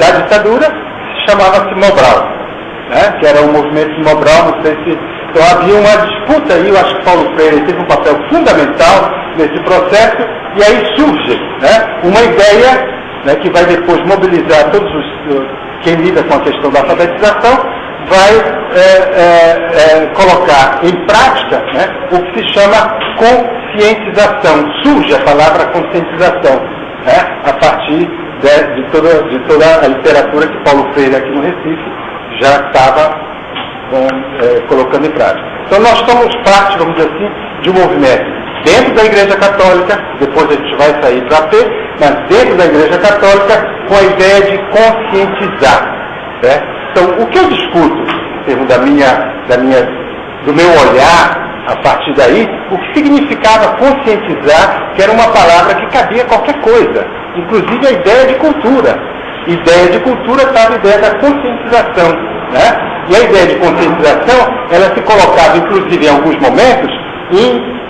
da ditadura, chamava-se Mobral, né? Que era o movimento de Mobral, não sei se... Então havia uma disputa aí, eu acho que Paulo Freire teve um papel fundamental nesse processo, e aí surge, né, uma ideia, né, que vai depois mobilizar todos quem lida com a questão da alfabetização, vai colocar em prática, né, o que se chama conscientização. Surge a palavra conscientização, né, a partir de toda a literatura que Paulo Freire aqui no Recife já estava colocando em prática. Então nós somos parte, vamos dizer assim, de um movimento dentro da Igreja Católica, depois a gente vai sair para a AP, mas dentro da Igreja Católica com a ideia de conscientizar, né? Então o que eu discuto, em termos do meu olhar, a partir daí, o que significava conscientizar, que era uma palavra que cabia qualquer coisa, inclusive a ideia de cultura. Ideia de cultura estava a ideia da conscientização, né? E a ideia de conscientização, ela se colocava, inclusive, em alguns momentos,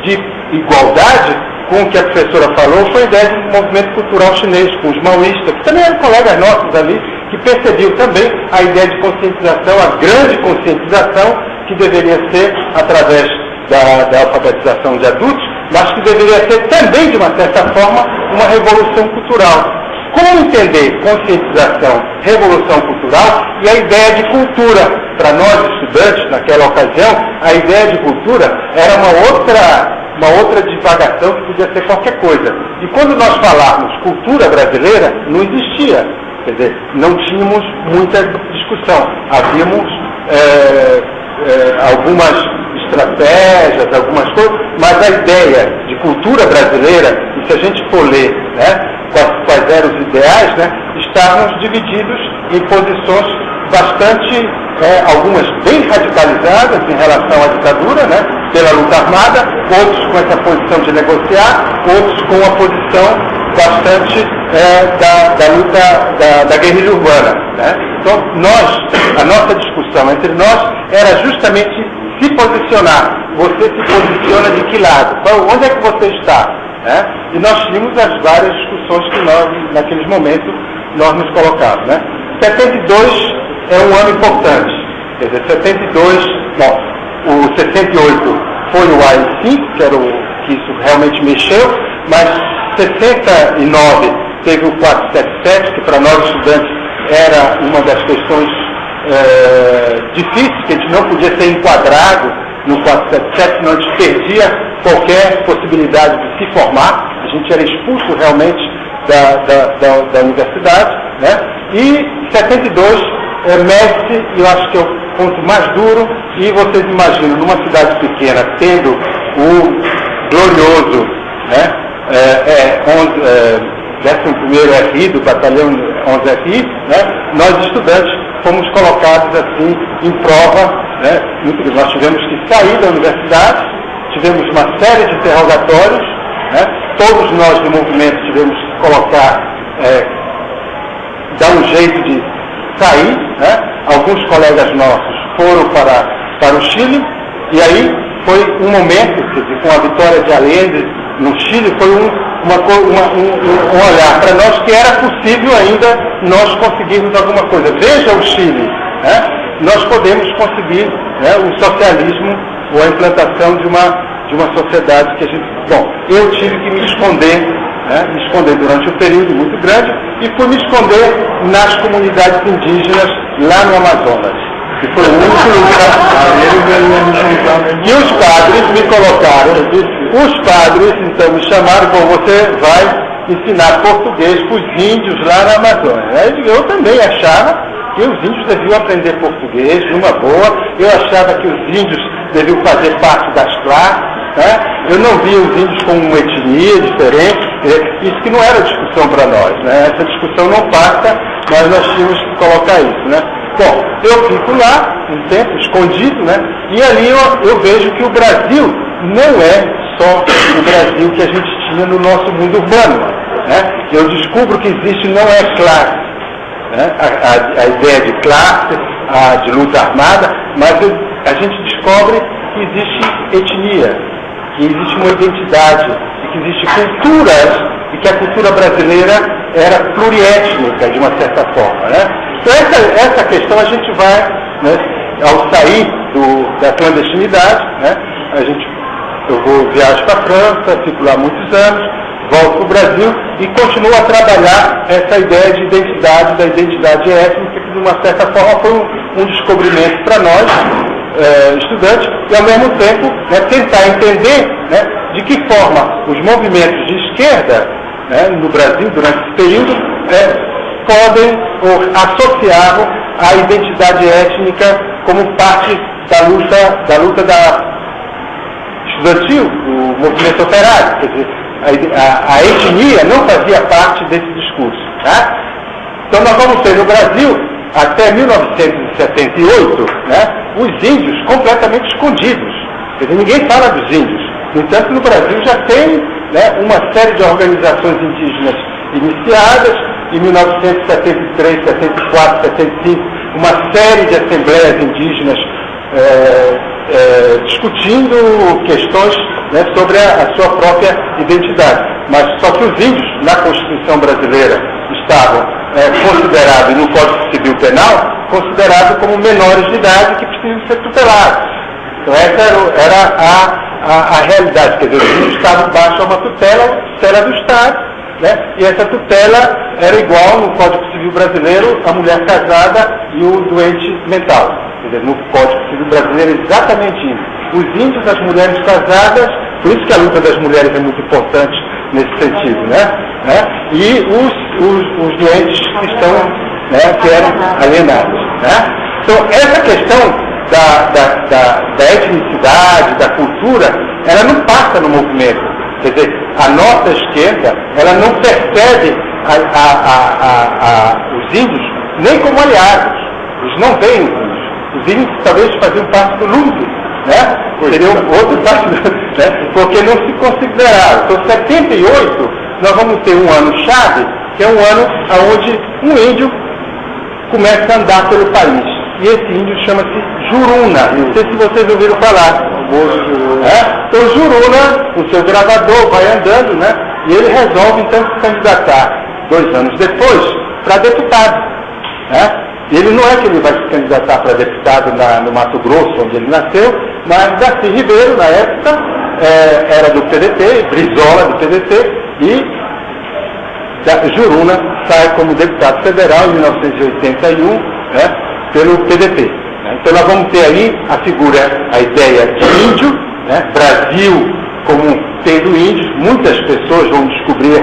de igualdade com o que a professora falou, foi a ideia de um movimento cultural chinês, com os maoístas, que também eram colegas nossos ali, que percebiam também a ideia de conscientização, a grande conscientização, que deveria ser através da alfabetização de adultos, mas que deveria ser também, de uma certa forma, uma revolução cultural. Como entender conscientização, revolução cultural e a ideia de cultura? Para nós, estudantes, naquela ocasião, a ideia de cultura era uma outra divagação que podia ser qualquer coisa. E quando nós falarmos cultura brasileira, não existia. Quer dizer, não tínhamos muita discussão. Havíamos algumas estratégias, algumas coisas, mas a ideia de cultura brasileira, e se a gente for ler, né, quais eram os ideais, né, estávamos divididos em posições bastante, algumas bem radicalizadas em relação à ditadura, né, pela luta armada, outros com essa posição de negociar, outros com a posição bastante da luta da guerrilha urbana, né. Então, a nossa discussão entre nós era justamente se posicionar. Você se posiciona de que lado? Onde é que você está? E nós tínhamos as várias discussões que nós, naqueles momentos, nós nos colocávamos. Né? 72 é um ano importante. Quer dizer, 72, o 68 foi o AI-5, que era que isso realmente mexeu, mas 69 teve o 477, que para nós estudantes era uma das questões difíceis, que a gente não podia ser enquadrado no 477, senão a gente perdia qualquer possibilidade de se formar, a gente era expulso realmente da universidade, né? E 72 mede-se, eu acho que é o ponto mais duro, e vocês imaginam, numa cidade pequena, tendo o glorioso, né, 11º RI, do batalhão 11RI, né, nós estudantes fomos colocados assim em prova, né, nós tivemos que sair da universidade, tivemos uma série de interrogatórios, né, todos nós do movimento tivemos que colocar, dar um jeito de sair, né, alguns colegas nossos foram para o Chile, e aí foi um momento, quer dizer, com a vitória de Allende no Chile, foi um olhar para nós que era possível ainda nós conseguirmos alguma coisa. Veja o Chile, né? Nós podemos conseguir, né, o socialismo ou a implantação de uma sociedade que a gente... Bom, eu tive que me esconder, né, durante um período muito grande, e fui me esconder nas comunidades indígenas lá no Amazonas. Que foi o único lugar. E os padres me colocaram, os padres então me chamaram, você vai ensinar português para os índios lá na Amazônia. Eu também achava que os índios deviam aprender português, numa boa, eu achava que os índios deviam fazer parte das classes, né? Eu não via os índios como uma etnia diferente, isso que não era discussão para nós, né? Essa discussão não passa, mas nós tínhamos que colocar isso, né? Bom, eu fico lá, um tempo, escondido, né? E ali eu vejo que o Brasil não é só o Brasil que a gente tinha no nosso mundo urbano, né? Eu descubro que existe, não é classe, né? A ideia de classe, de luta armada, mas a gente descobre que existe etnia, que existe uma identidade, e que existe culturas e que a cultura brasileira era pluriétnica, de uma certa forma. Né? Então essa questão a gente vai, né, ao sair da clandestinidade, né, eu viajo para a França, fico lá muitos anos, volto para o Brasil e continuo a trabalhar essa ideia de identidade, da identidade étnica, que de uma certa forma foi um descobrimento para nós, estudantes, e ao mesmo tempo, né, tentar entender, né, de que forma os movimentos de esquerda, né, no Brasil durante esse período podem ou associavam a identidade étnica como parte da luta estudantil, do movimento operário. Quer dizer, a etnia não fazia parte desse discurso. Tá? Então nós vamos ter no Brasil, até 1978, né, os índios completamente escondidos. Quer dizer, ninguém fala dos índios. No entanto, no Brasil já tem, né, uma série de organizações indígenas iniciadas, em 1973, 74, 75, uma série de assembleias indígenas discutindo questões, né, sobre a sua própria identidade. Mas só que os índios, na Constituição brasileira, estavam considerados, no Código Civil Penal, considerados como menores de idade que precisam ser tutelados. Então essa era a realidade, quer dizer, os índios estavam baixo a uma tutela do Estado, né? E essa tutela era igual no Código Civil brasileiro a mulher casada e o doente mental. Quer dizer, no Código Civil brasileiro é exatamente isso. Os índios, as mulheres casadas, por isso que a luta das mulheres é muito importante nesse sentido, né? E os doentes que estão, né, que eram alienados. Né? Então essa questão da etnicidade, da cultura, ela não passa no movimento. Quer dizer, a nossa esquerda, ela não percebe os índios nem como aliados. Eles não veem os índios. Os índios talvez faziam parte do LUMP, né? Seriam outro partido, né? Porque não se consideraram. Então, 78, nós vamos ter um ano-chave, que é um ano onde um índio começa a andar pelo país. E esse índio chama-se Juruna. Não sei se vocês ouviram falar. Então Juruna, o seu gravador, vai andando, né? E ele resolve então se candidatar 2 anos depois para deputado. Né? E ele não é que ele vai se candidatar para deputado no Mato Grosso, onde ele nasceu, mas Darcy Ribeiro, na época, era do PDT, Brizola do PDT, e Juruna sai como deputado federal em 1981, né? Pelo PDT. Né? Então nós vamos ter aí a figura, a ideia de índio, né? Brasil como tendo índios, muitas pessoas vão descobrir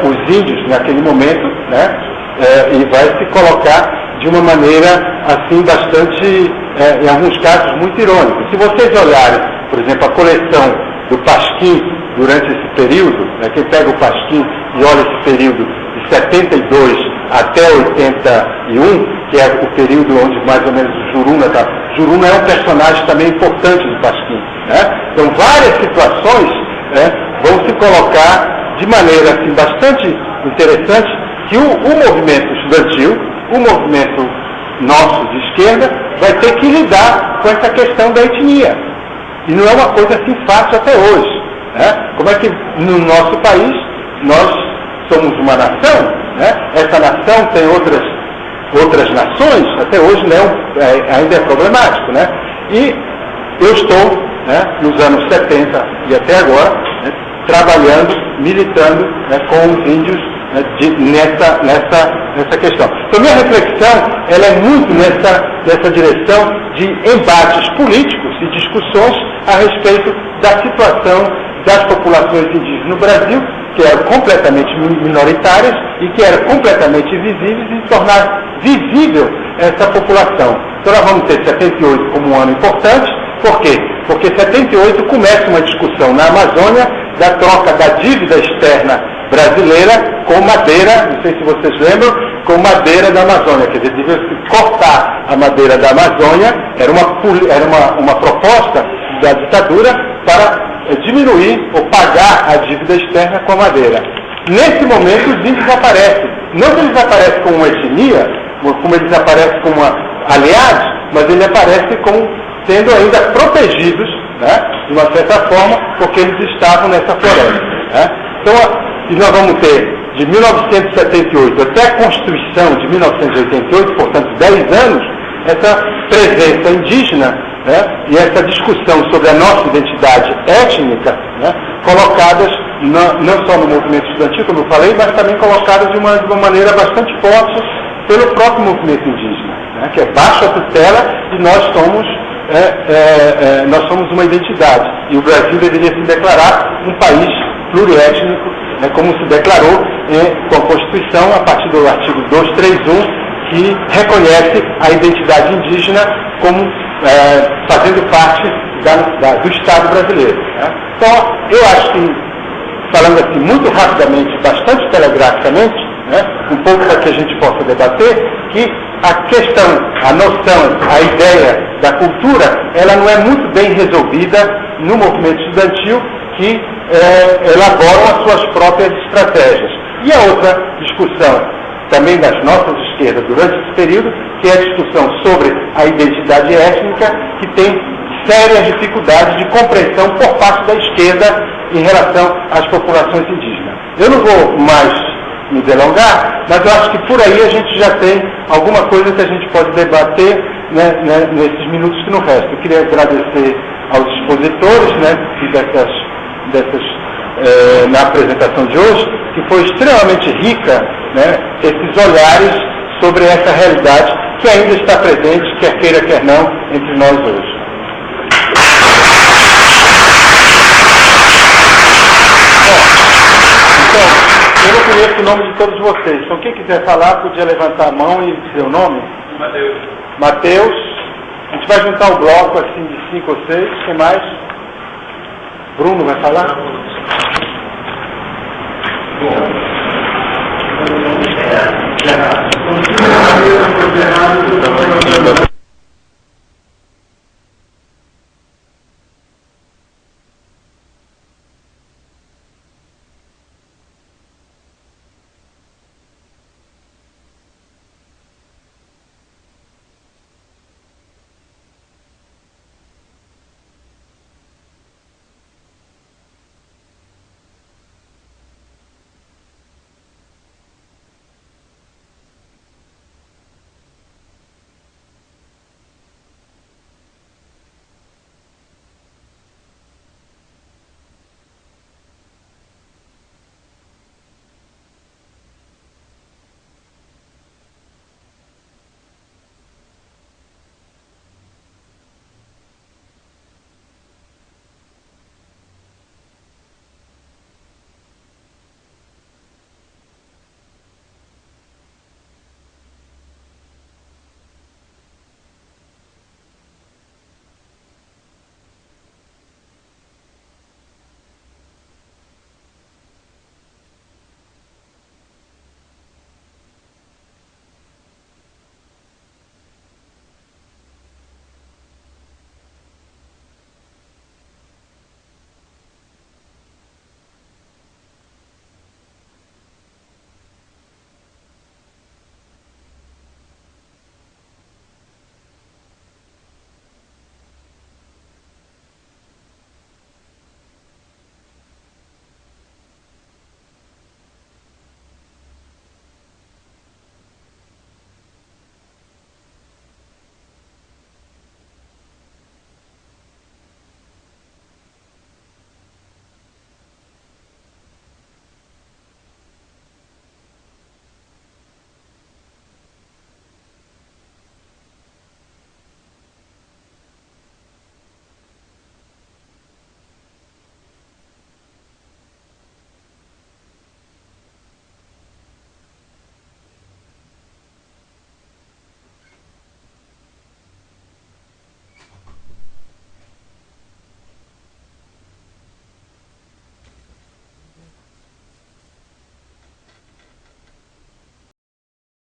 os índios naquele momento, né? E vai se colocar de uma maneira assim bastante, em alguns casos, muito irônica. Se vocês olharem, por exemplo, a coleção do Pasquim durante esse período, né? Quem pega o Pasquim e olha esse período de 72 até 81, que é o período onde mais ou menos o Juruna está. Juruna é um personagem também importante do Pasquim. Né? Então várias situações, né, vão se colocar de maneira assim, bastante interessante, que o movimento estudantil, o movimento nosso de esquerda, vai ter que lidar com essa questão da etnia. E não é uma coisa assim fácil até hoje. Né? Como é que no nosso país nós somos uma nação, né? Essa nação tem outras nações, até hoje ainda é problemático, né? E eu estou, né, nos anos 70 e até agora, né, trabalhando, militando, né, com os índios, né, nessa questão. Então minha reflexão ela é muito nessa direção de embates políticos e discussões a respeito da situação das populações indígenas no Brasil, que eram completamente minoritárias e que eram completamente invisíveis, e tornar visível essa população. Então nós vamos ter 78 como um ano importante. Por quê? Porque 78 começa uma discussão na Amazônia da troca da dívida externa brasileira com madeira, não sei se vocês lembram, com madeira da Amazônia. Quer dizer, devia-se cortar a madeira da Amazônia, era uma proposta da ditadura para diminuir ou pagar a dívida externa com a madeira. Nesse momento os índios aparecem. Não que eles aparecem como uma etnia, como eles aparecem como aliados, mas eles aparecem como sendo ainda protegidos, né, de uma certa forma, porque eles estavam nessa floresta. Né? Então e nós vamos ter de 1978 até a Constituição de 1988, portanto 10 anos, essa presença indígena, né, e essa discussão sobre a nossa identidade étnica, né, colocadas não só no movimento estudantil, como eu falei, mas também colocadas de uma maneira bastante forte pelo próprio movimento indígena, né, que é baixo a tutela e nós somos uma identidade. E o Brasil deveria se declarar um país pluriétnico, né, como se declarou com a Constituição, a partir do artigo 231, que reconhece a identidade indígena como fazendo parte do Estado brasileiro. Né? Então, eu acho que, falando assim muito rapidamente, bastante telegraficamente, né, um pouco para que a gente possa debater, que a questão, a noção, a ideia da cultura, ela não é muito bem resolvida no movimento estudantil, que elaboram as suas próprias estratégias. E a outra discussão, também das nossas esquerdas durante esse período, que é a discussão sobre a identidade étnica, que tem sérias dificuldades de compreensão por parte da esquerda em relação às populações indígenas. Eu não vou mais me delongar, mas eu acho que por aí a gente já tem alguma coisa que a gente pode debater, né, nesses minutos que nos restam. Eu queria agradecer aos expositores, né, na apresentação de hoje, que foi extremamente rica, né, esses olhares sobre essa realidade que ainda está presente, quer queira, quer não, entre nós hoje. Então, eu não conheço o nome de todos vocês, então quem quiser falar podia levantar a mão e dizer o nome. Mateus. A gente vai juntar o bloco assim de 5 ou 6. Quem mais? Bruno vai falar? Bom,